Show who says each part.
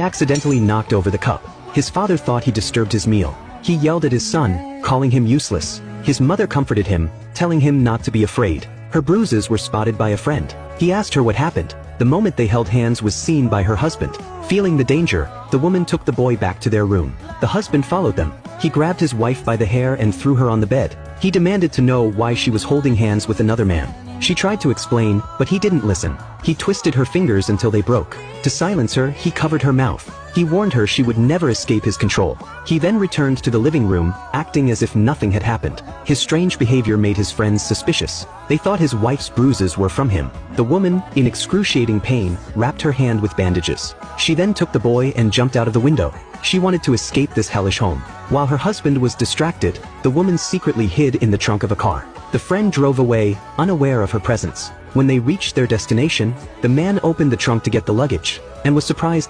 Speaker 1: accidentally knocked over the cup. His father thought he disturbed his meal. He yelled at his son, calling him useless. His mother comforted him, telling him not to be afraid. Her bruises were spotted by a friend. He asked her what happened. The moment they held hands was seen by her husband. Feeling the danger, the woman took the boy back to their room. The husband followed them. He grabbed his wife by the hair and threw her on the bed. He demanded to know why she was holding hands with another man. She tried to explain, but he didn't listen. He twisted her fingers until they broke. To silence her, he covered her mouth. He warned her she would never escape his control. He then returned to the living room, acting as if nothing had happened. His strange behavior made his friends suspicious. They thought his wife's bruises were from him. The woman, in excruciating pain, wrapped her hand with bandages. She then took the boy and jumped out of the window. She wanted to escape this hellish home. While her husband was distracted, the woman secretly hid in the trunk of a car. The friend drove away, unaware of her presence. When they reached their destination, the man opened the trunk to get the luggage, and was surprised to